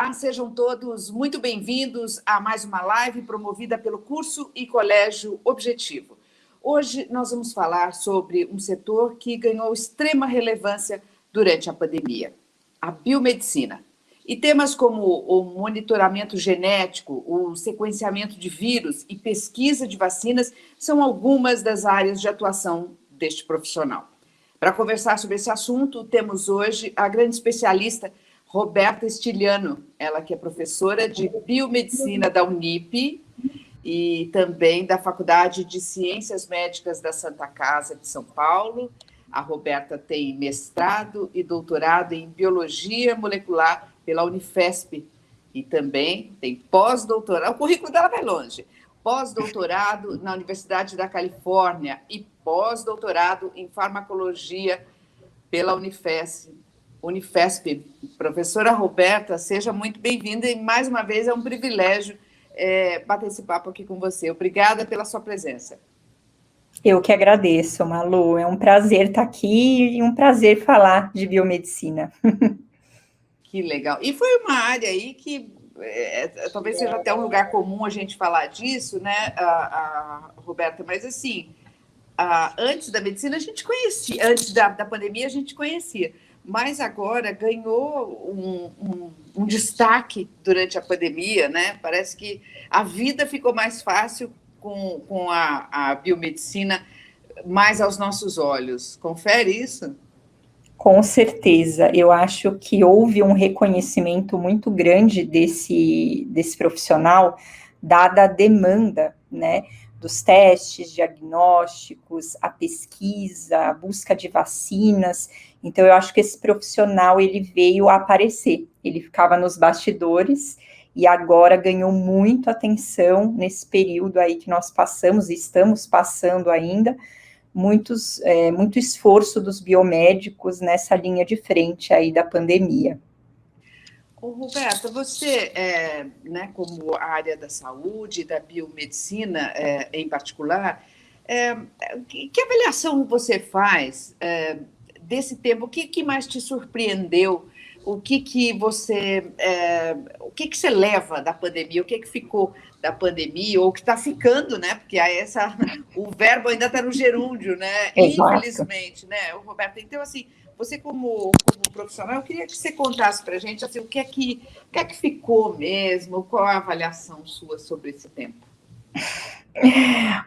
Olá, sejam todos muito bem-vindos a mais uma live promovida pelo Curso e Colégio Objetivo. Hoje nós vamos falar sobre um setor que ganhou extrema relevância durante a pandemia, a biomedicina. E temas como o monitoramento genético, o sequenciamento de vírus e pesquisa de vacinas são algumas das áreas de atuação deste profissional. Para conversar sobre esse assunto, temos hoje a grande especialista Roberta Stiliano, ela que é professora de biomedicina da Unip e também da Faculdade de Ciências Médicas da Santa Casa de São Paulo. A Roberta tem mestrado e doutorado em biologia molecular pela Unifesp e também tem pós-doutorado, o currículo dela vai longe, pós-doutorado na Universidade da Califórnia e pós-doutorado em farmacologia pela Unifesp. Professora Roberta, seja muito bem-vinda e, mais uma vez, é um privilégio bater esse papo aqui com você. Obrigada pela sua presença. Eu que agradeço, Malu. É um prazer estar aqui e um prazer falar de biomedicina. Que legal. E foi uma área aí que talvez seja até um lugar comum a gente falar disso, né, Roberta? Mas, assim, antes da medicina a gente conhecia, antes da pandemia a gente conhecia, mas agora ganhou um destaque durante a pandemia, né? Parece que a vida ficou mais fácil com a biomedicina mais aos nossos olhos. Confere isso? Com certeza. Eu acho que houve um reconhecimento muito grande desse profissional, dada a demanda, né? Dos testes diagnósticos, a pesquisa, a busca de vacinas. Então, eu acho que esse profissional, ele veio a aparecer. Ele ficava nos bastidores e agora ganhou muito atenção nesse período aí que nós passamos e estamos passando ainda, muito esforço dos biomédicos nessa linha de frente aí da pandemia. Ô, Roberta, você, né, como a área da saúde, da biomedicina em particular, que avaliação você faz desse tempo? O que mais te surpreendeu? O que você leva da pandemia? O que ficou da pandemia? Ou o que está ficando, né? Porque o verbo ainda está no gerúndio, né? Exato. Infelizmente, né, Roberta? Então, assim, você como profissional, eu queria que você contasse para a gente assim, o que é que ficou mesmo, qual a avaliação sua sobre esse tempo?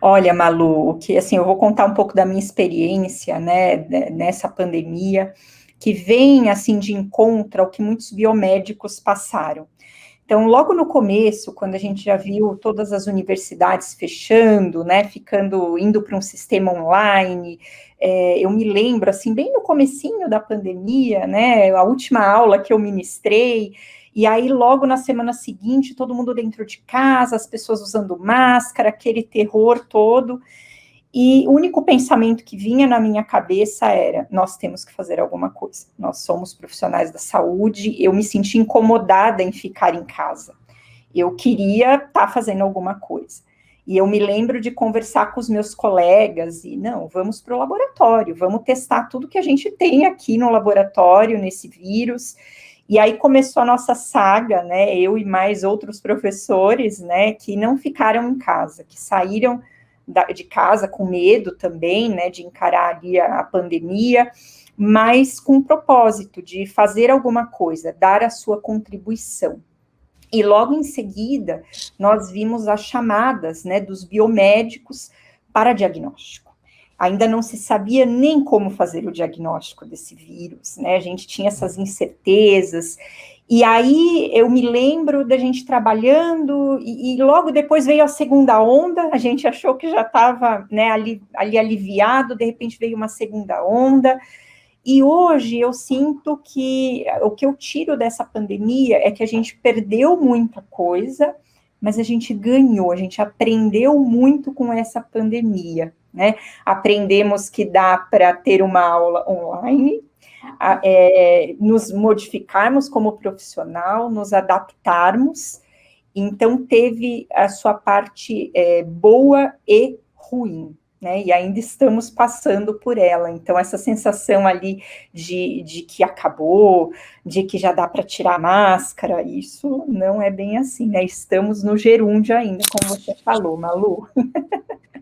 Olha, Malu, eu vou contar um pouco da minha experiência, né, nessa pandemia, que vem, assim, de encontro ao que muitos biomédicos passaram. Então, logo no começo, quando a gente já viu todas as universidades fechando, né, indo para um sistema online, eu me lembro, assim, bem no comecinho da pandemia, né, a última aula que eu ministrei, e aí logo na semana seguinte, todo mundo dentro de casa, as pessoas usando máscara, aquele terror todo, e o único pensamento que vinha na minha cabeça era, nós temos que fazer alguma coisa, nós somos profissionais da saúde, eu me senti incomodada em ficar em casa, eu queria estar fazendo alguma coisa, e eu me lembro de conversar com os meus colegas, e não, vamos para o laboratório, vamos testar tudo que a gente tem aqui no laboratório, nesse vírus, e aí começou a nossa saga, né, eu e mais outros professores, né, que não ficaram em casa, que saíram de casa com medo também, né, de encarar ali a pandemia, mas com o propósito de fazer alguma coisa, dar a sua contribuição. E logo em seguida, nós vimos as chamadas, né, dos biomédicos para diagnóstico. Ainda não se sabia nem como fazer o diagnóstico desse vírus, né, a gente tinha essas incertezas, e aí eu me lembro da gente trabalhando, e logo depois veio a segunda onda, a gente achou que já estava, né, ali aliviado, de repente veio uma segunda onda, e hoje eu sinto que o que eu tiro dessa pandemia é que a gente perdeu muita coisa, mas a gente ganhou, a gente aprendeu muito com essa pandemia, né? Aprendemos que dá para ter uma aula online, nos modificarmos como profissional, nos adaptarmos, então teve a sua parte boa e ruim. né? E ainda estamos passando por ela. Então, essa sensação ali de que acabou, de que já dá para tirar a máscara, isso não é bem assim, né? Estamos no gerúndio ainda, como você falou, Malu.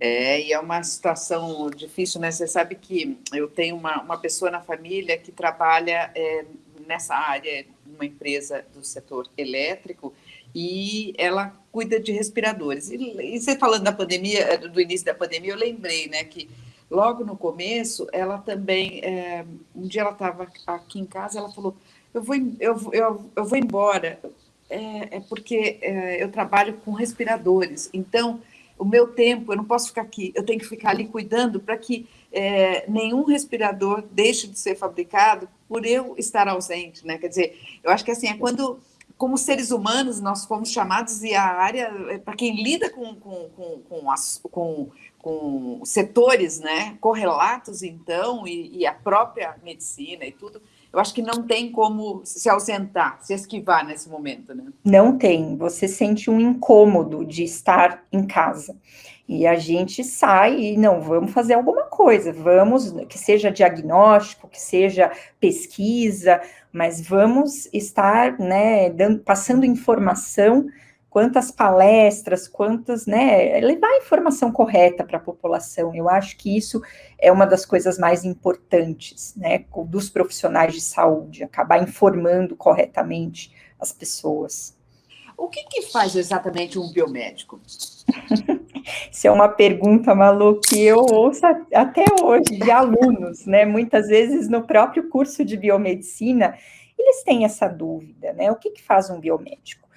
E é uma situação difícil, né? Você sabe que eu tenho uma pessoa na família que trabalha nessa área, numa empresa do setor elétrico, e ela cuida de respiradores. E você falando da pandemia, do início da pandemia, eu lembrei, né, que logo no começo, ela também, um dia ela estava aqui em casa, ela falou, eu vou embora, porque eu trabalho com respiradores, então o meu tempo, eu não posso ficar aqui, eu tenho que ficar ali cuidando para que nenhum respirador deixe de ser fabricado por eu estar ausente, né? Quer dizer, eu acho que assim, é quando, como seres humanos, nós fomos chamados e a área, para quem lida com setores, né, correlatos, então, e a própria medicina e tudo, eu acho que não tem como se ausentar, se esquivar nesse momento, né? Não tem, você sente um incômodo de estar em casa. E a gente sai e não, vamos fazer alguma coisa, vamos, que seja diagnóstico, que seja pesquisa, mas vamos estar, né, passando informação, quantas palestras, quantas, né, levar a informação correta para a população. Eu acho que isso é uma das coisas mais importantes, né, dos profissionais de saúde, acabar informando corretamente as pessoas. O que faz exatamente um biomédico? Isso é uma pergunta, Malu, que eu ouço até hoje de alunos, né? Muitas vezes no próprio curso de biomedicina, eles têm essa dúvida, né? O que faz um biomédico?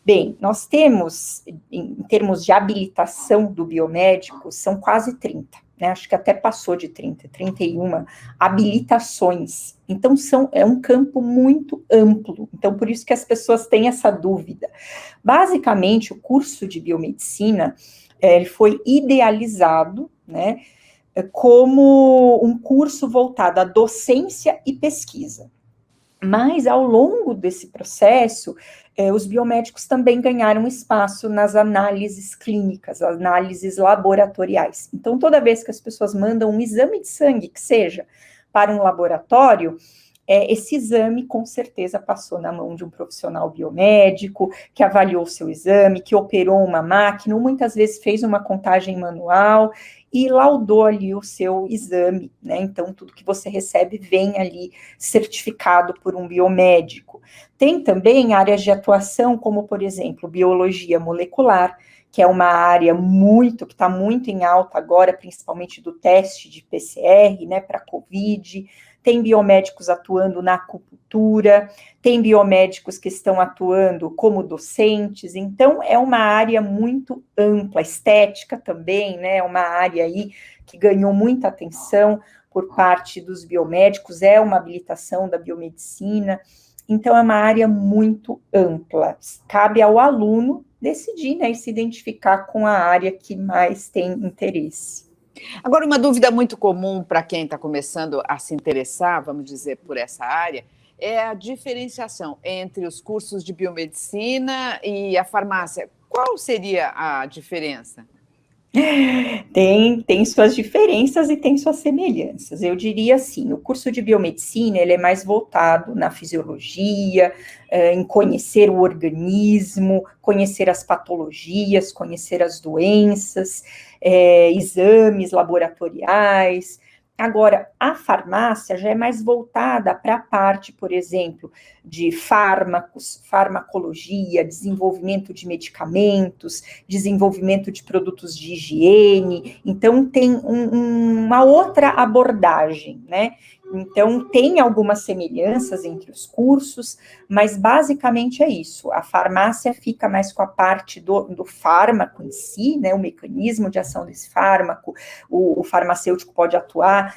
Bem, nós temos, em termos de habilitação do biomédico, são quase 30, né? Acho que até passou de 30, 31 habilitações. Então, é um campo muito amplo. Então, por isso que as pessoas têm essa dúvida. Basicamente, o curso de biomedicina, ele foi idealizado, né, como um curso voltado à docência e pesquisa. Mas, ao longo desse processo, os biomédicos também ganharam espaço nas análises clínicas, análises laboratoriais. Então, toda vez que as pessoas mandam um exame de sangue, que seja para um laboratório, esse exame com certeza passou na mão de um profissional biomédico, que avaliou o seu exame, que operou uma máquina, ou muitas vezes fez uma contagem manual e laudou ali o seu exame, né? Então, tudo que você recebe vem ali certificado por um biomédico. Tem também áreas de atuação, como, por exemplo, biologia molecular, que é uma área que está muito em alta agora, principalmente do teste de PCR, né, para COVID. Tem biomédicos atuando na acupuntura, tem biomédicos que estão atuando como docentes, então é uma área muito ampla, estética também, né, é uma área aí que ganhou muita atenção por parte dos biomédicos, é uma habilitação da biomedicina, então é uma área muito ampla, cabe ao aluno decidir, né, e se identificar com a área que mais tem interesse. Agora, uma dúvida muito comum para quem está começando a se interessar, vamos dizer, por essa área, é a diferenciação entre os cursos de biomedicina e a farmácia. Qual seria a diferença? Tem suas diferenças e tem suas semelhanças. Eu diria assim, o curso de biomedicina, ele é mais voltado na fisiologia, em conhecer o organismo, conhecer as patologias, conhecer as doenças, exames laboratoriais. Agora, a farmácia já é mais voltada para a parte, por exemplo, de fármacos, farmacologia, desenvolvimento de medicamentos, desenvolvimento de produtos de higiene. Então, tem uma outra abordagem, né? Então, tem algumas semelhanças entre os cursos, mas basicamente é isso. A farmácia fica mais com a parte do fármaco em si, né? O mecanismo de ação desse fármaco, o farmacêutico pode atuar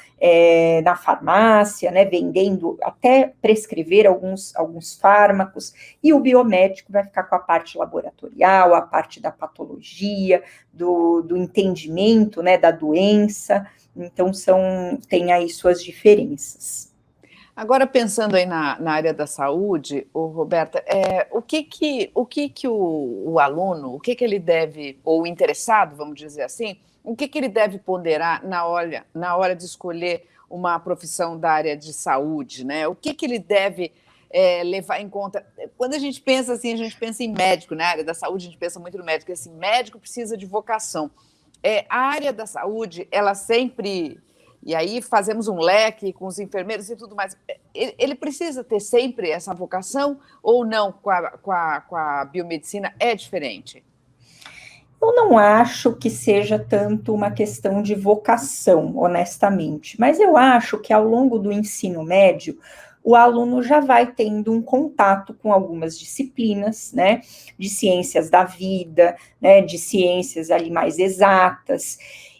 na farmácia, né? Vendendo, até prescrever alguns fármacos, e o biomédico vai ficar com a parte laboratorial, a parte da patologia, do entendimento, né? Da doença. Então, tem aí suas diferenças. Agora, pensando aí na área da saúde, Roberta, o que o aluno, o que ele deve, ou o interessado, vamos dizer assim, o que ele deve ponderar na hora de escolher uma profissão da área de saúde, né? O que ele deve levar em conta? Quando a gente pensa assim, a gente pensa em médico, na área da saúde, a gente pensa muito no médico, assim, médico precisa de vocação. A área da saúde, ela sempre... E aí fazemos um leque com os enfermeiros e tudo mais. Ele precisa ter sempre essa vocação ou não? Com a biomedicina é diferente? Eu não acho que seja tanto uma questão de vocação, honestamente, mas eu acho que ao longo do ensino médio, o aluno já vai tendo um contato com algumas disciplinas, né, de ciências da vida, né, de ciências ali mais exatas,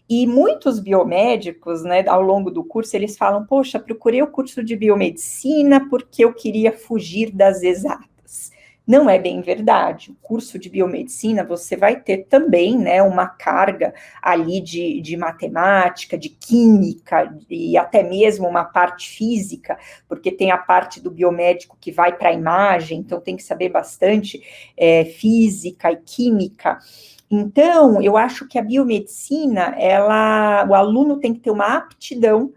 e muitos biomédicos, né, ao longo do curso, eles falam, poxa, procurei o curso de biomedicina porque eu queria fugir das exatas. Não é bem verdade. O curso de biomedicina, você vai ter também, né, uma carga ali de matemática, de química, e até mesmo uma parte física, porque tem a parte do biomédico que vai para a imagem, então tem que saber bastante física e química. Então, eu acho que a biomedicina, o aluno tem que ter uma aptidão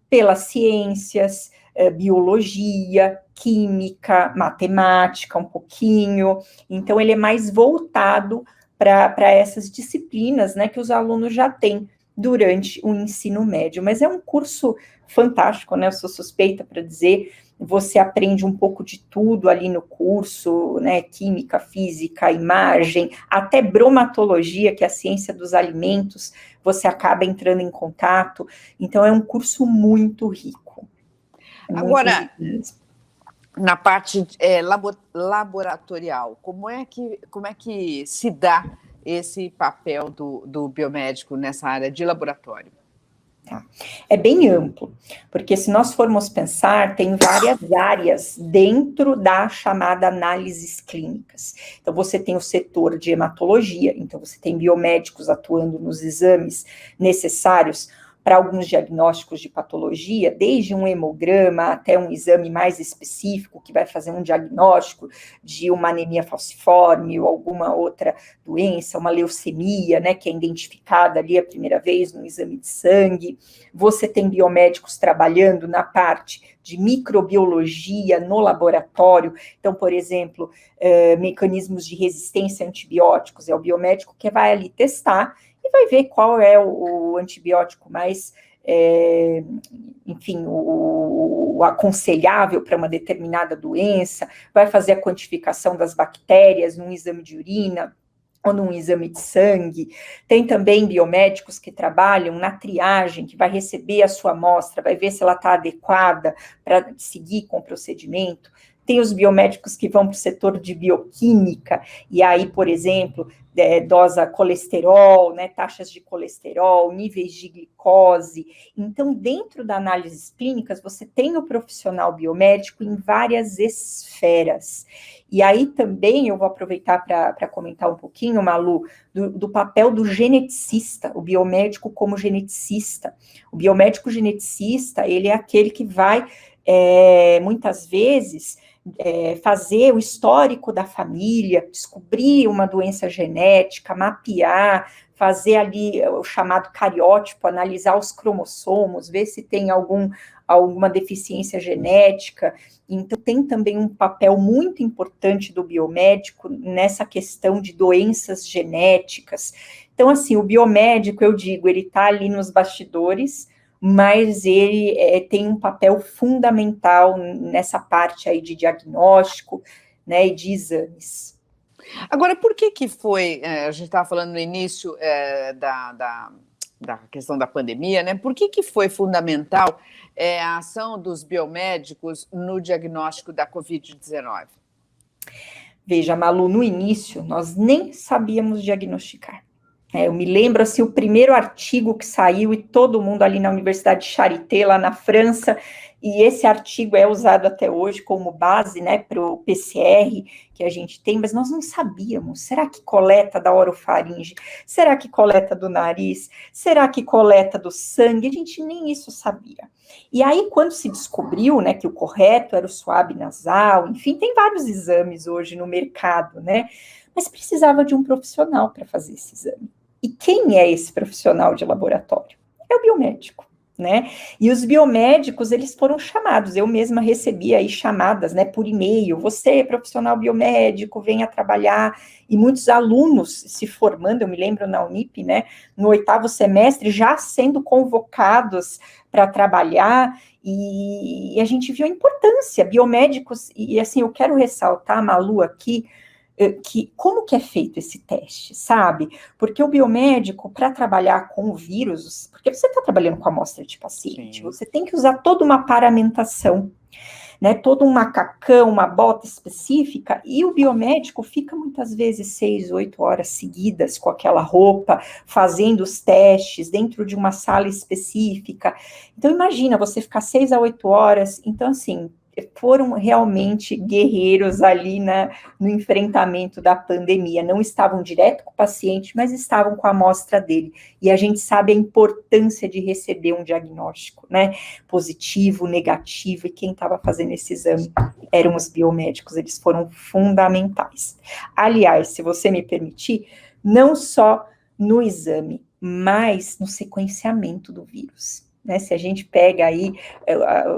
pelas ciências, biologia, química, matemática, um pouquinho. Então, ele é mais voltado para essas disciplinas, né, que os alunos já têm durante o ensino médio. Mas é um curso fantástico, né? Eu sou suspeita para dizer. Você aprende um pouco de tudo ali no curso, né? Química, física, imagem, até bromatologia, que é a ciência dos alimentos, você acaba entrando em contato. Então, é um curso muito rico. Agora, na parte laboratorial, como é que se dá esse papel do biomédico nessa área de laboratório? Tá. É bem amplo, porque se nós formos pensar, tem várias áreas dentro da chamada análises clínicas. Então, você tem o setor de hematologia, então você tem biomédicos atuando nos exames necessários para alguns diagnósticos de patologia, desde um hemograma até um exame mais específico, que vai fazer um diagnóstico de uma anemia falciforme ou alguma outra doença, uma leucemia, né, que é identificada ali a primeira vez no exame de sangue. Você tem biomédicos trabalhando na parte de microbiologia no laboratório, então, por exemplo, mecanismos de resistência a antibióticos, é o biomédico que vai ali testar e vai ver qual é o antibiótico mais, enfim, o aconselhável para uma determinada doença, vai fazer a quantificação das bactérias num exame de urina ou num exame de sangue. Tem também biomédicos que trabalham na triagem, que vai receber a sua amostra, vai ver se ela está adequada para seguir com o procedimento. Tem os biomédicos que vão para o setor de bioquímica, e aí, por exemplo, dosa colesterol, né, taxas de colesterol, níveis de glicose. Então, dentro da análises clínicas, você tem o profissional biomédico em várias esferas. E aí também eu vou aproveitar para comentar um pouquinho, Malu, do papel do geneticista, o biomédico como geneticista. O biomédico geneticista, ele é aquele que vai, muitas vezes, fazer o histórico da família, descobrir uma doença genética, mapear, fazer ali o chamado cariótipo, analisar os cromossomos, ver se tem alguma deficiência genética. Então, tem também um papel muito importante do biomédico nessa questão de doenças genéticas. Então, assim, o biomédico, eu digo, ele está ali nos bastidores, mas ele tem um papel fundamental nessa parte aí de diagnóstico, né, e de exames. Agora, por que foi, a gente estava falando no início da questão da pandemia, né? Por que foi fundamental a ação dos biomédicos no diagnóstico da Covid-19? Veja, Malu, no início, nós nem sabíamos diagnosticar. Eu me lembro, assim, o primeiro artigo que saiu e todo mundo ali na Universidade de Charité, lá na França, e esse artigo é usado até hoje como base, né, para o PCR que a gente tem, mas nós não sabíamos, será que coleta da orofaringe? Será que coleta do nariz? Será que coleta do sangue? A gente nem isso sabia. E aí, quando se descobriu, né, que o correto era o suave nasal, enfim, tem vários exames hoje no mercado, né, mas precisava de um profissional para fazer esse exame. E quem é esse profissional de laboratório? É o biomédico, né? E os biomédicos, eles foram chamados, eu mesma recebi aí chamadas, né, por e-mail, você, profissional biomédico, venha trabalhar, e muitos alunos se formando, eu me lembro na Unip, né, no 8º semestre, já sendo convocados para trabalhar, e a gente viu a importância, biomédicos, e assim, eu quero ressaltar, Malu, aqui, que como que é feito esse teste, sabe? Porque o biomédico, para trabalhar com o vírus, porque você está trabalhando com a amostra de paciente, Sim. você tem que usar toda uma paramentação, né? Todo um macacão, uma bota específica, e o biomédico fica muitas vezes 6, 8 horas seguidas com aquela roupa, fazendo os testes dentro de uma sala específica. Então, imagina você ficar 6 a 8 horas, então, assim, foram realmente guerreiros ali no enfrentamento da pandemia, não estavam direto com o paciente, mas estavam com a amostra dele, e a gente sabe a importância de receber um diagnóstico, né, positivo, negativo, e quem estava fazendo esse exame eram os biomédicos, eles foram fundamentais. Aliás, se você me permitir, não só no exame, mas no sequenciamento do vírus. Né, se a gente pega aí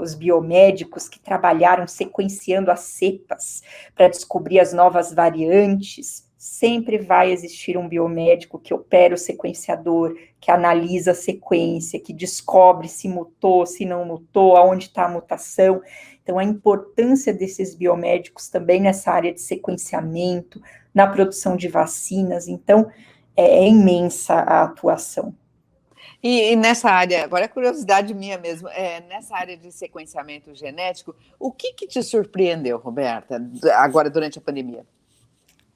os biomédicos que trabalharam sequenciando as cepas para descobrir as novas variantes, sempre vai existir um biomédico que opera o sequenciador, que analisa a sequência, que descobre se mutou, se não mutou, aonde está a mutação. Então, a importância desses biomédicos também nessa área de sequenciamento, na produção de vacinas, então, é imensa a atuação. E nessa área, agora é curiosidade minha mesmo, nessa área de sequenciamento genético, o que te surpreendeu, Roberta, agora durante a pandemia?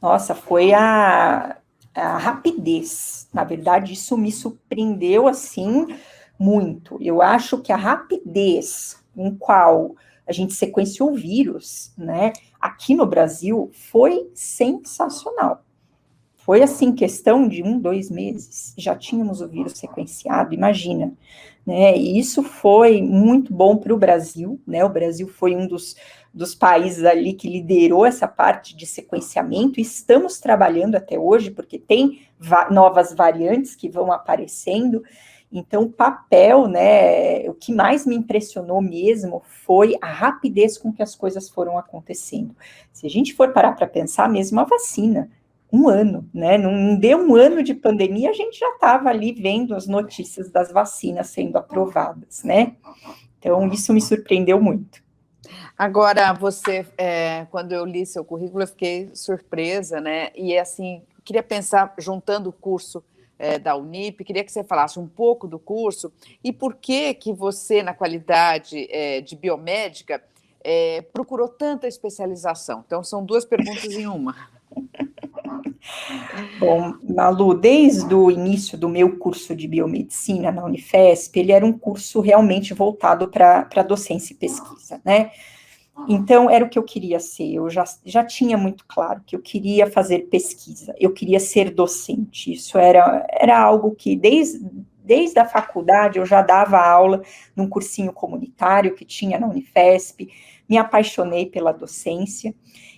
Nossa, foi a rapidez. Na verdade, isso me surpreendeu, assim, muito. Eu acho que a rapidez com qual a gente sequenciou o vírus, né, aqui no Brasil, foi sensacional. Foi assim, questão de 1, 2 meses, já tínhamos o vírus sequenciado, imagina, né, e isso foi muito bom para o Brasil, né, o Brasil foi um dos países ali que liderou essa parte de sequenciamento, e estamos trabalhando até hoje, porque tem novas variantes que vão aparecendo, então o papel, né, o que mais me impressionou mesmo foi a rapidez com que as coisas foram acontecendo. Se a gente for parar para pensar, mesmo a vacina, 1 ano, né? Não deu 1 ano de pandemia, a gente já estava ali vendo as notícias das vacinas sendo aprovadas, né? Então, isso me surpreendeu muito. Agora, você, quando eu li seu currículo, eu fiquei surpresa, né? E, assim, queria pensar, juntando o curso da Unip, queria que você falasse um pouco do curso e por que você, na qualidade de biomédica, procurou tanta especialização. Então, são 2 perguntas em uma. Bom, Malu, desde o início do meu curso de biomedicina na Unifesp, ele era um curso realmente voltado para docência e pesquisa, né? Então, era o que eu queria ser, eu já tinha muito claro que eu queria fazer pesquisa, eu queria ser docente, isso era algo que desde a faculdade eu já dava aula num cursinho comunitário que tinha na Unifesp, me apaixonei pela docência,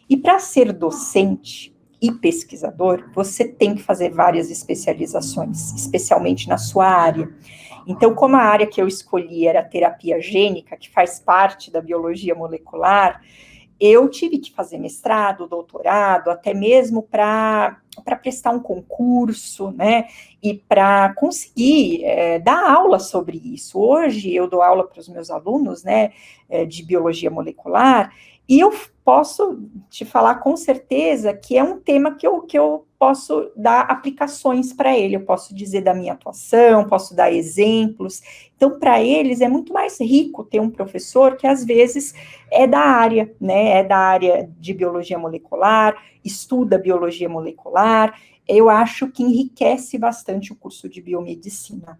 e para ser docente e pesquisador, você tem que fazer várias especializações, especialmente na sua área. Então, como a área que eu escolhi era terapia gênica, que faz parte da biologia molecular, eu tive que fazer mestrado, doutorado, até mesmo para prestar um concurso, né, e para conseguir dar aula sobre isso. Hoje eu dou aula para os meus alunos, né, de biologia molecular, e eu posso te falar com certeza que é um tema que eu posso dar aplicações para ele, eu posso dizer da minha atuação, posso dar exemplos. Então, para eles é muito mais rico ter um professor que às vezes é da área, né? É da área de biologia molecular, estuda biologia molecular. Eu acho que enriquece bastante o curso de biomedicina.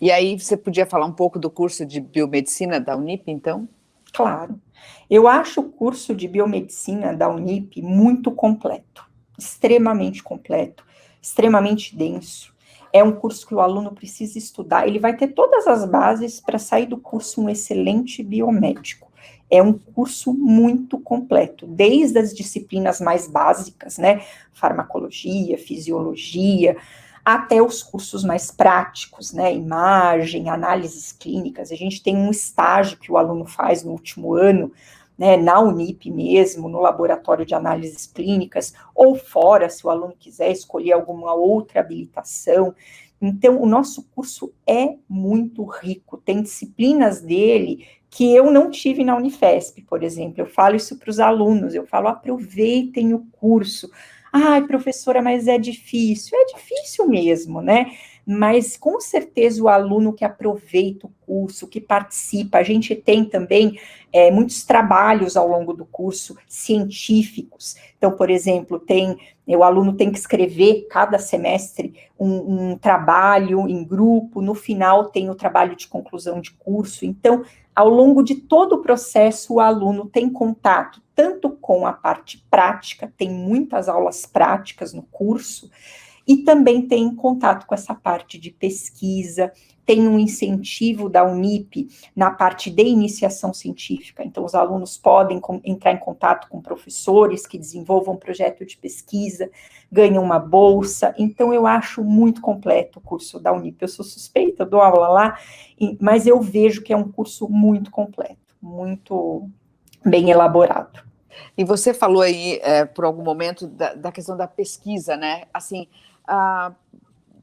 E aí, você podia falar um pouco do curso de biomedicina da Unip, então? Claro. Eu acho o curso de biomedicina da Unip muito completo, extremamente completo, extremamente denso. é um curso que o aluno precisa estudar, ele vai ter todas as bases para sair do curso um excelente biomédico. É um curso muito completo, desde as disciplinas mais básicas, né, farmacologia, fisiologia, até os cursos mais práticos, né, imagem, análises clínicas. A gente tem um estágio que o aluno faz no último ano, né, na Unip mesmo, no laboratório de análises clínicas, ou fora, se o aluno quiser escolher alguma outra habilitação. Então, o nosso curso é muito rico, tem disciplinas dele que eu não tive na Unifesp, por exemplo. Eu falo isso para os alunos, eu falo, aproveitem o curso. Ai, professora, mas é difícil mesmo, né? Mas com certeza o aluno que aproveita o curso, que participa, a gente tem também muitos trabalhos ao longo do curso científicos. Então, por exemplo, o aluno tem que escrever cada semestre um trabalho em grupo, no final tem o trabalho de conclusão de curso. Então, ao longo de todo o processo, o aluno tem contato tanto com a parte prática, tem muitas aulas práticas no curso, e também tem contato com essa parte de pesquisa, tem um incentivo da Unip na parte de iniciação científica, então os alunos podem entrar em contato com professores que desenvolvam um projeto de pesquisa, ganham uma bolsa, então eu acho muito completo o curso da Unip. Eu sou suspeita, dou aula lá, mas eu vejo que é um curso muito completo, muito bem elaborado. E você falou aí, por algum momento, da questão da pesquisa, né? Assim,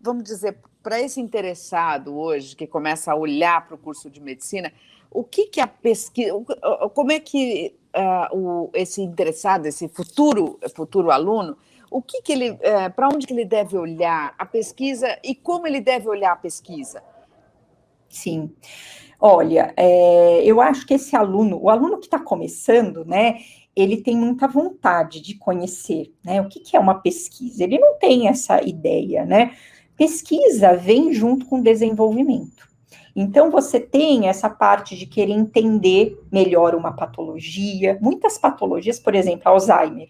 vamos dizer, para esse interessado hoje, que começa a olhar para o curso de medicina, o que a pesquisa, como é que esse interessado, esse futuro aluno, para onde que ele deve olhar a pesquisa e como ele deve olhar a pesquisa? Sim. Olha, eu acho que o aluno que está começando, né, ele tem muita vontade de conhecer, né, o que é uma pesquisa. Ele não tem essa ideia, né? Pesquisa vem junto com desenvolvimento. Então, você tem essa parte de querer entender melhor uma patologia. Muitas patologias, por exemplo, Alzheimer,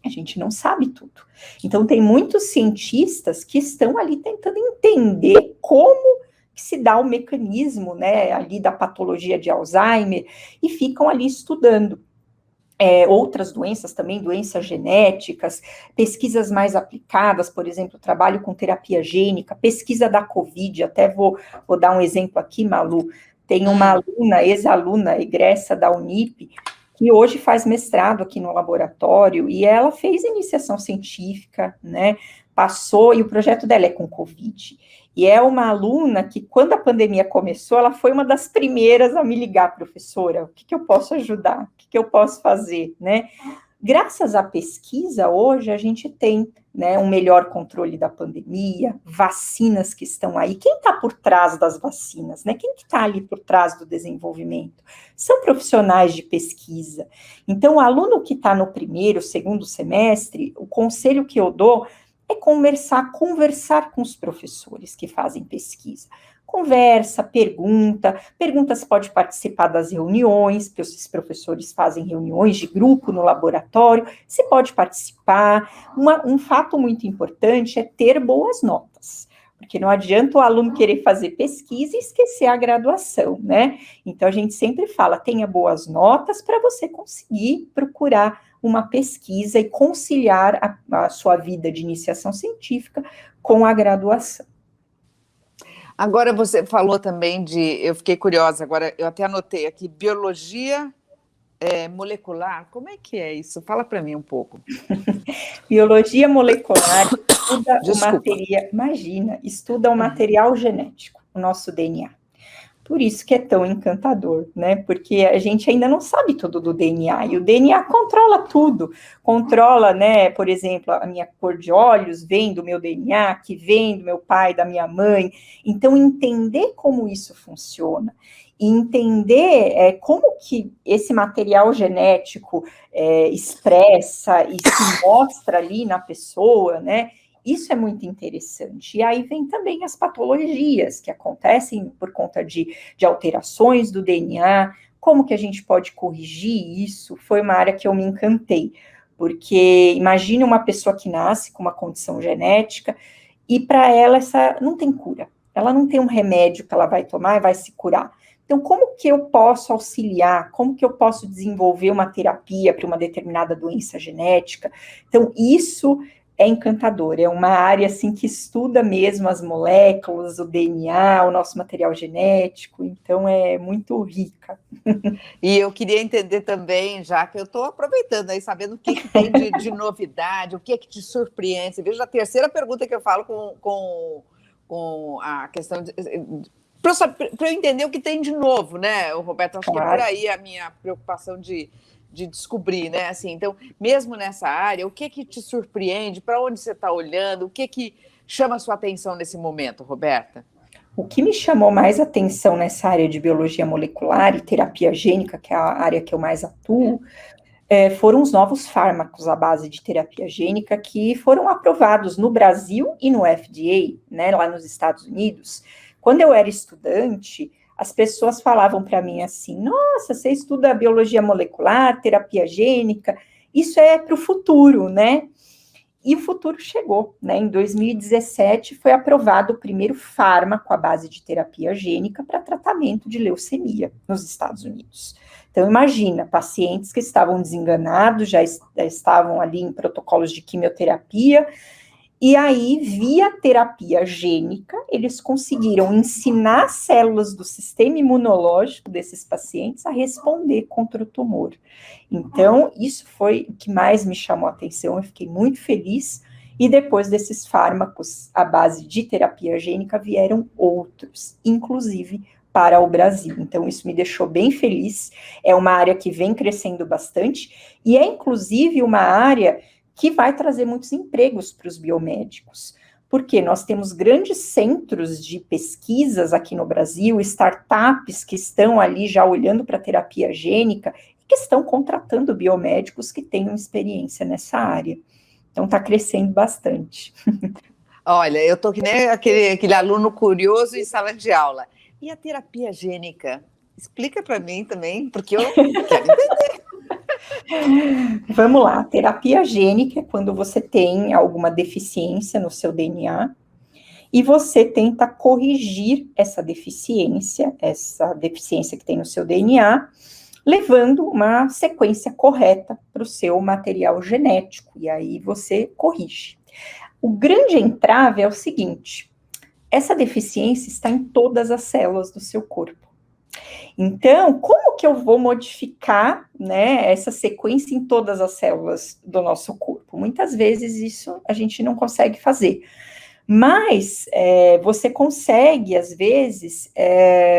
a gente não sabe tudo. Então, tem muitos cientistas que estão ali tentando entender como que se dá o mecanismo, né, ali da patologia de Alzheimer, e ficam ali estudando. Outras doenças também, doenças genéticas, pesquisas mais aplicadas, por exemplo, trabalho com terapia gênica, pesquisa da Covid, até vou dar um exemplo aqui, Malu, tem uma aluna, ex-aluna, egressa da Unip, que hoje faz mestrado aqui no laboratório, e ela fez iniciação científica, né, passou, e o projeto dela é com Covid, e é uma aluna que, quando a pandemia começou, ela foi uma das primeiras a me ligar, professora, o que eu posso ajudar? O que eu posso fazer, né? Graças à pesquisa, hoje a gente tem, né, um melhor controle da pandemia, vacinas que estão aí. Quem está por trás das vacinas, né? Quem que está ali por trás do desenvolvimento? São profissionais de pesquisa. Então, o aluno que está no primeiro, segundo semestre, o conselho que eu dou é conversar com os professores que fazem pesquisa. Conversa, pergunta se pode participar das reuniões, porque os professores fazem reuniões de grupo no laboratório, se pode participar. Um fato muito importante é ter boas notas, porque não adianta o aluno querer fazer pesquisa e esquecer a graduação, né? Então, a gente sempre fala, tenha boas notas para você conseguir procurar uma pesquisa e conciliar a sua vida de iniciação científica com a graduação. Agora você falou também eu fiquei curiosa, agora eu até anotei aqui, biologia molecular, como é que é isso? Fala para mim um pouco. Biologia molecular estuda o Uhum. material genético, o nosso DNA. Por isso que é tão encantador, né? Porque a gente ainda não sabe tudo do DNA, e o DNA controla tudo. Controla, né, por exemplo, a minha cor de olhos vem do meu DNA, que vem do meu pai, da minha mãe. Então, entender como isso funciona, e entender como que esse material genético expressa e se mostra ali na pessoa, né? Isso é muito interessante. E aí vem também as patologias que acontecem por conta de alterações do DNA, como que a gente pode corrigir isso. Foi uma área que eu me encantei, porque imagine uma pessoa que nasce com uma condição genética e para ela essa não tem cura. Ela não tem um remédio que ela vai tomar e vai se curar. Então, como que eu posso auxiliar? Como que eu posso desenvolver uma terapia para uma determinada doença genética? Então, isso é encantador. É uma área, assim, que estuda mesmo as moléculas, o DNA, o nosso material genético. Então, é muito rica. E eu queria entender também, já que eu estou aproveitando aí, sabendo o que tem de novidade, o que te surpreende. Você veja a terceira pergunta que eu falo com a questão de para eu entender o que tem de novo, né, Roberto? Acho que é por aí a minha preocupação de descobrir, né? Assim, então, mesmo nessa área, o que te surpreende? Para onde você está olhando? O que chama a sua atenção nesse momento, Roberta? O que me chamou mais atenção nessa área de biologia molecular e terapia gênica, que é a área que eu mais atuo, foram os novos fármacos à base de terapia gênica que foram aprovados no Brasil e no FDA, né, lá nos Estados Unidos. Quando eu era estudante, as pessoas falavam para mim assim, nossa, você estuda biologia molecular, terapia gênica, isso é para o futuro, né? E o futuro chegou, né? Em 2017 foi aprovado o primeiro fármaco à base de terapia gênica para tratamento de leucemia nos Estados Unidos. Então, imagina, pacientes que estavam desenganados, já estavam ali em protocolos de quimioterapia, e aí, via terapia gênica, eles conseguiram ensinar as células do sistema imunológico desses pacientes a responder contra o tumor. Então, isso foi o que mais me chamou a atenção, eu fiquei muito feliz, e depois desses fármacos à base de terapia gênica, vieram outros, inclusive para o Brasil. Então, isso me deixou bem feliz, é uma área que vem crescendo bastante, e é inclusive uma área que vai trazer muitos empregos para os biomédicos, porque nós temos grandes centros de pesquisas aqui no Brasil, startups que estão ali já olhando para a terapia gênica e que estão contratando biomédicos que tenham experiência nessa área. Então, está crescendo bastante. Olha, eu estou que nem aquele aluno curioso em sala de aula. E a terapia gênica? Explica para mim também, porque eu quero entender. Vamos lá, terapia gênica é quando você tem alguma deficiência no seu DNA e você tenta corrigir essa deficiência que tem no seu DNA, levando uma sequência correta para o seu material genético, e aí você corrige. O grande entrave é o seguinte, essa deficiência está em todas as células do seu corpo. Então, como que eu vou modificar, né, essa sequência em todas as células do nosso corpo? Muitas vezes isso a gente não consegue fazer, mas você consegue, às vezes,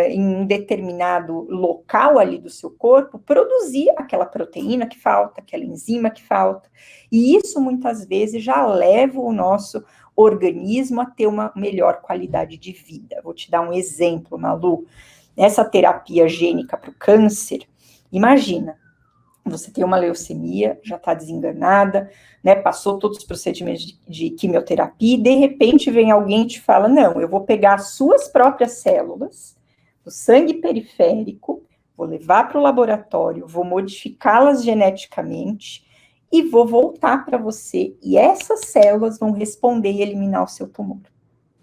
em um determinado local ali do seu corpo, produzir aquela proteína que falta, aquela enzima que falta, e isso muitas vezes já leva o nosso organismo a ter uma melhor qualidade de vida. Vou te dar um exemplo, Malu. Nessa terapia gênica para o câncer, imagina, você tem uma leucemia, já está desenganada, né, passou todos os procedimentos de quimioterapia, e de repente vem alguém e te fala, não, eu vou pegar as suas próprias células, do sangue periférico, vou levar para o laboratório, vou modificá-las geneticamente, e vou voltar para você, e essas células vão responder e eliminar o seu tumor.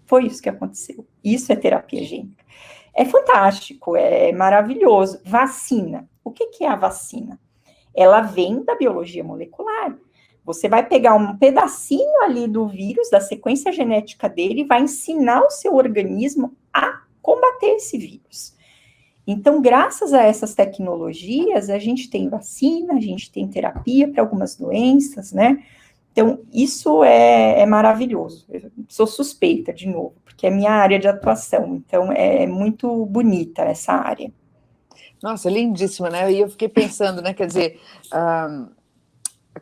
Foi isso que aconteceu. Isso é terapia gênica. É fantástico, é maravilhoso. Vacina. O que é a vacina? Ela vem da biologia molecular. Você vai pegar um pedacinho ali do vírus, da sequência genética dele, e vai ensinar o seu organismo a combater esse vírus. Então, graças a essas tecnologias, a gente tem vacina, a gente tem terapia para algumas doenças, né? Então, isso é maravilhoso. Eu sou suspeita, de novo, porque é minha área de atuação. Então, é muito bonita essa área. Nossa, lindíssima, né? E eu fiquei pensando, né? Quer dizer,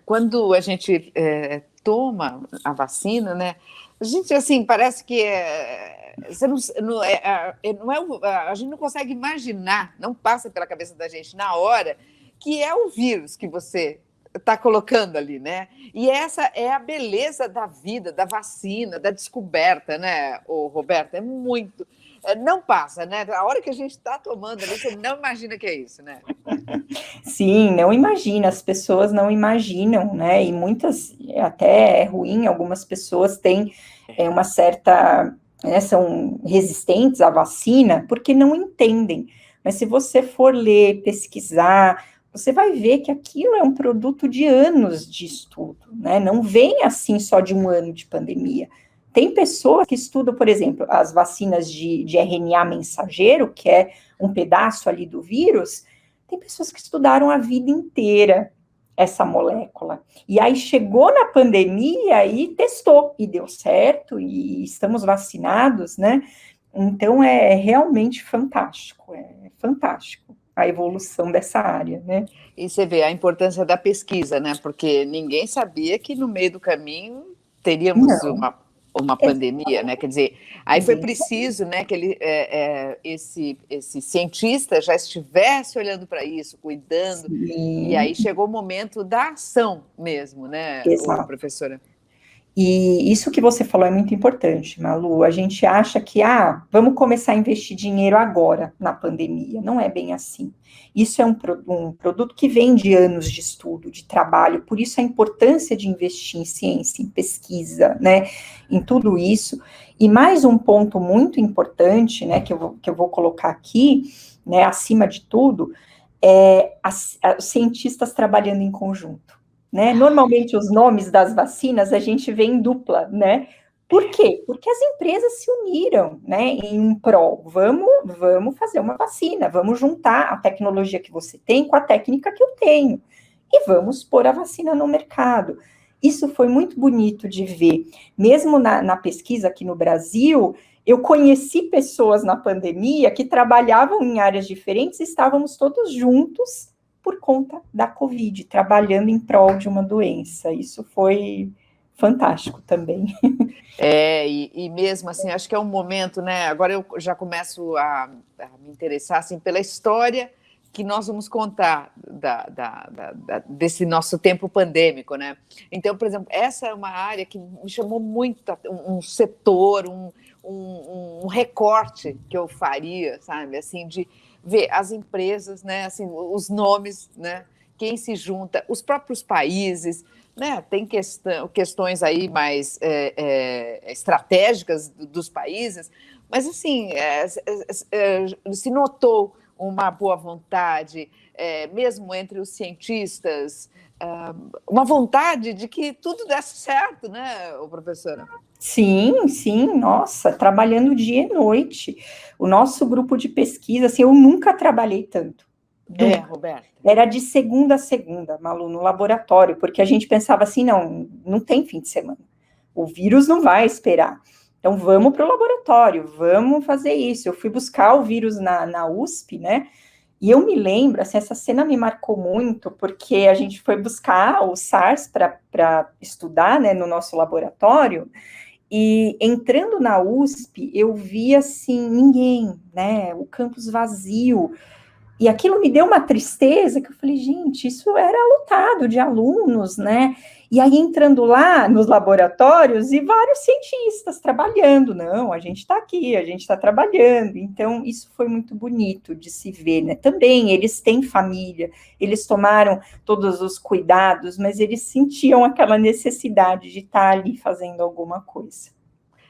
quando a gente toma a vacina, né? A gente, assim, parece que a gente não consegue imaginar, não passa pela cabeça da gente na hora, que é o vírus que você está colocando ali, né? E essa é a beleza da vida, da vacina, da descoberta, né, Roberto? É muito. não passa, né? A hora que a gente está tomando ali, você não imagina que é isso, né? Sim, não imagina, as pessoas não imaginam, né? E muitas, até é ruim, algumas pessoas têm uma certa, né, são resistentes à vacina porque não entendem. Mas se você for ler, pesquisar, você vai ver que aquilo é um produto de anos de estudo, né? Não vem assim só de um ano de pandemia. Tem pessoas que estudam, por exemplo, as vacinas de RNA mensageiro, que é um pedaço ali do vírus. Tem pessoas que estudaram a vida inteira essa molécula. E aí chegou na pandemia e testou, e deu certo, e estamos vacinados, né? Então é realmente fantástico, a evolução dessa área, né? E você vê a importância da pesquisa, né? Porque ninguém sabia que no meio do caminho teríamos Não, uma pandemia, né? Quer dizer, aí foi ninguém preciso, né, que esse cientista já estivesse olhando para isso, cuidando, e sabia. aí chegou o momento da ação mesmo, né, ô, Exato. professora? E isso que você falou é muito importante, Malu. A gente acha que, vamos começar a investir dinheiro agora, na pandemia. Não é bem assim. Isso é um produto que vem de anos de estudo, de trabalho, por isso a importância de investir em ciência, em pesquisa, né, em tudo isso. E mais um ponto muito importante, né, que eu vou colocar aqui, né, acima de tudo, os cientistas trabalhando em conjunto, né? Normalmente os nomes das vacinas a gente vê em dupla, né? Por quê? Porque as empresas se uniram, né, em um prol. Vamos fazer uma vacina, vamos juntar a tecnologia que você tem com a técnica que eu tenho e vamos pôr a vacina no mercado. Isso foi muito bonito de ver. Mesmo na pesquisa aqui no Brasil, eu conheci pessoas na pandemia que trabalhavam em áreas diferentes e estávamos todos juntos por conta da Covid, trabalhando em prol de uma doença. Isso foi fantástico também. E mesmo assim, acho que é um momento, né? Agora eu já começo a me interessar assim, pela história que nós vamos contar desse nosso tempo pandêmico, né? Então, por exemplo, essa é uma área que me chamou muito, um setor, um recorte que eu faria, sabe? Assim, de ver as empresas, né? Assim, os nomes, né? Quem se junta, os próprios países, né? Tem questões aí mais estratégicas dos países, mas assim se notou uma boa vontade, mesmo entre os cientistas, uma vontade de que tudo desse certo, né, professora? Sim, nossa, trabalhando dia e noite. O nosso grupo de pesquisa, assim, eu nunca trabalhei tanto. Nunca. Roberta. Era de segunda a segunda, Malu, no laboratório, porque a gente pensava assim, não tem fim de semana. O vírus não vai esperar. Então, vamos para o laboratório, vamos fazer isso. Eu fui buscar o vírus na USP, né? E eu me lembro, assim, essa cena me marcou muito, porque a gente foi buscar o SARS para estudar, né, no nosso laboratório, e entrando na USP, eu vi, assim, ninguém, né, o campus vazio, e aquilo me deu uma tristeza, que eu falei, gente, isso era lotado de alunos, né? E aí entrando lá nos laboratórios e vários cientistas trabalhando, não, a gente está aqui, a gente está trabalhando. Então, isso foi muito bonito de se ver, né? Também eles têm família, eles tomaram todos os cuidados, mas eles sentiam aquela necessidade de estar ali fazendo alguma coisa.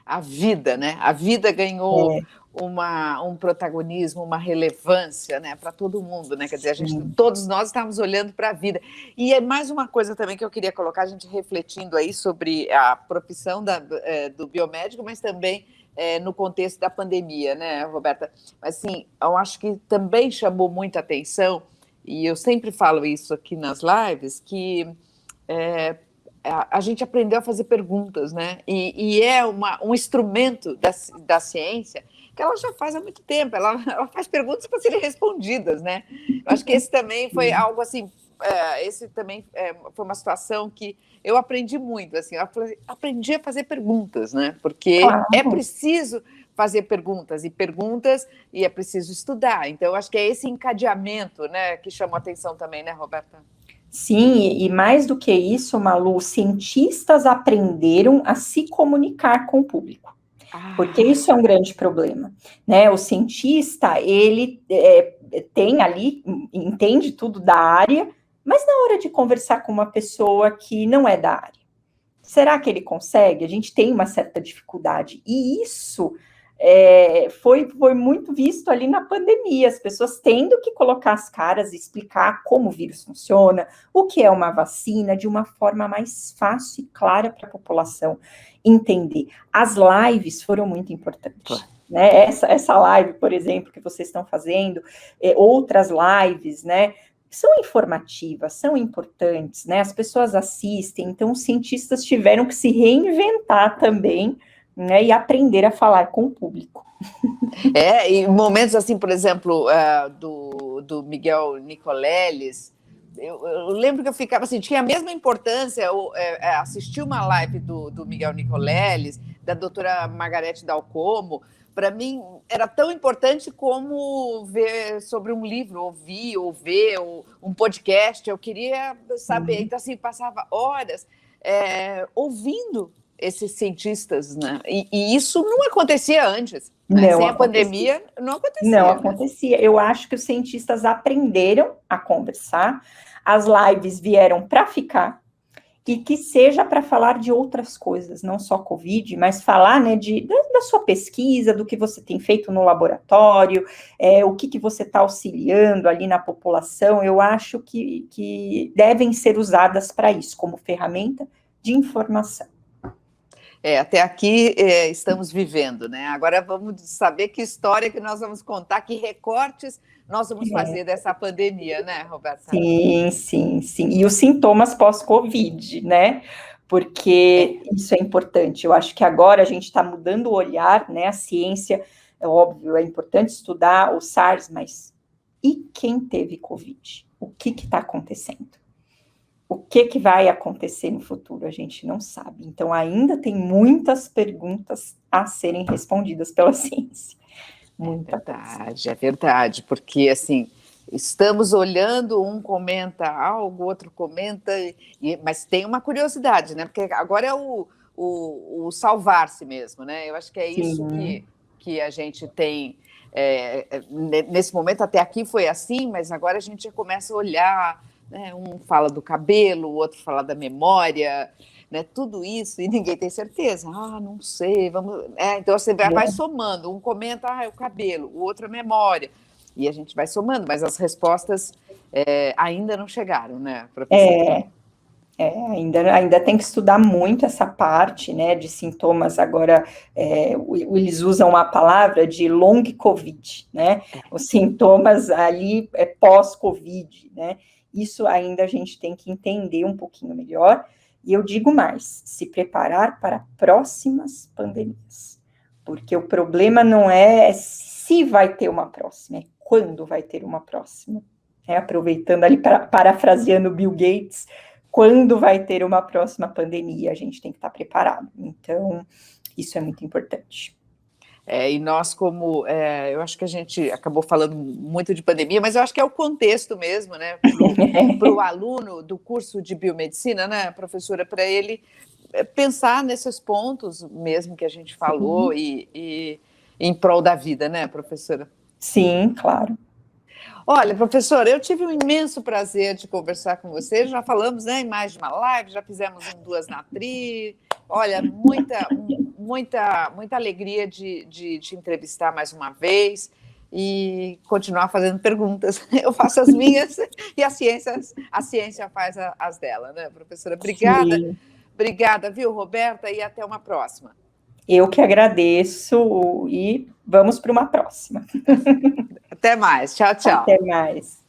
A vida, né? A vida ganhou um protagonismo, uma relevância, né, para todo mundo, né? Quer dizer, todos nós estávamos olhando para a vida. E é mais uma coisa também que eu queria colocar, a gente refletindo aí sobre a profissão do biomédico, mas também no contexto da pandemia, né, Roberta? Mas, assim, eu acho que também chamou muita atenção, e eu sempre falo isso aqui nas lives, que a gente aprendeu a fazer perguntas, né? E é um instrumento da ciência que ela já faz há muito tempo, ela faz perguntas para serem respondidas, né? Eu acho que esse também foi algo assim, esse também foi uma situação que eu aprendi muito, assim, eu aprendi a fazer perguntas, né? Porque é preciso fazer perguntas, e é preciso estudar. Então, eu acho que é esse encadeamento, né, que chamou a atenção também, né, Roberta? Sim, e mais do que isso, Malu, cientistas aprenderam a se comunicar com o público. Porque isso é um grande problema, né? O cientista, ele tem ali, entende tudo da área, mas na hora de conversar com uma pessoa que não é da área, será que ele consegue? A gente tem uma certa dificuldade, e isso foi muito visto ali na pandemia, as pessoas tendo que colocar as caras e explicar como o vírus funciona, o que é uma vacina, de uma forma mais fácil e clara para a população entender. As lives foram muito importantes, né? Essa live, por exemplo, que vocês estão fazendo, outras lives, né? São informativas, são importantes, né? As pessoas assistem, então os cientistas tiveram que se reinventar também, né, e aprender a falar com o público. E momentos assim, por exemplo, do Miguel Nicoleles, eu lembro que eu ficava assim, tinha a mesma importância assistir uma live do Miguel Nicoleles, da doutora Margarete Dalcomo, para mim era tão importante como ver sobre um livro, ouvir ou ver um podcast, eu queria saber, então assim, passava horas ouvindo esses cientistas, né? E isso não acontecia antes. Né? Sem a pandemia, não acontecia. Não acontecia. Eu acho que os cientistas aprenderam a conversar, as lives vieram para ficar, e que seja para falar de outras coisas, não só Covid, mas falar, né, da sua pesquisa, do que você tem feito no laboratório, o que você está auxiliando ali na população. Eu acho que devem ser usadas para isso, como ferramenta de informação. Até aqui estamos vivendo, né? Agora vamos saber que história que nós vamos contar, que recortes nós vamos fazer dessa pandemia, né, Roberta? Sim. E os sintomas pós-Covid, né? Porque isso é importante. Eu acho que agora a gente está mudando o olhar, né? A ciência, é óbvio, é importante estudar o SARS, mas e quem teve Covid? O que está acontecendo? O que vai acontecer no futuro, a gente não sabe. Então, ainda tem muitas perguntas a serem respondidas pela ciência. É verdade, porque, assim, estamos olhando, um comenta algo, outro comenta, mas tem uma curiosidade, né? Porque agora é o salvar-se mesmo, né? Eu acho que é isso que a gente tem... nesse momento, até aqui foi assim, mas agora a gente já começa a olhar... Né, um fala do cabelo, o outro fala da memória, né, tudo isso, e ninguém tem certeza. Não sei, vamos... então você vai somando, um comenta, é o cabelo, o outro a memória, e a gente vai somando, mas as respostas ainda não chegaram, né, professor? Ainda tem que estudar muito essa parte, né, de sintomas. Agora, eles usam a palavra de long COVID, né, os sintomas ali pós-COVID, né. Isso ainda a gente tem que entender um pouquinho melhor, e eu digo mais, se preparar para próximas pandemias, porque o problema não é se vai ter uma próxima, é quando vai ter uma próxima, aproveitando ali, parafraseando Bill Gates, quando vai ter uma próxima pandemia, a gente tem que estar preparado, então isso é muito importante. E nós, eu acho que a gente acabou falando muito de pandemia, mas eu acho que é o contexto mesmo, né, para o aluno do curso de biomedicina, né, professora, para ele pensar nesses pontos mesmo que a gente falou e em prol da vida, né, professora? Sim, claro. Olha, professora, eu tive um imenso prazer de conversar com você, já falamos, né, em mais de uma live, já fizemos duas na Tri, olha, muita alegria de te entrevistar mais uma vez e continuar fazendo perguntas. Eu faço as minhas e a ciência faz as dela, né, professora? Obrigada. Sim. Obrigada, viu, Roberta, e até uma próxima. Eu que agradeço e vamos para uma próxima. Até mais. Tchau, tchau. Até mais.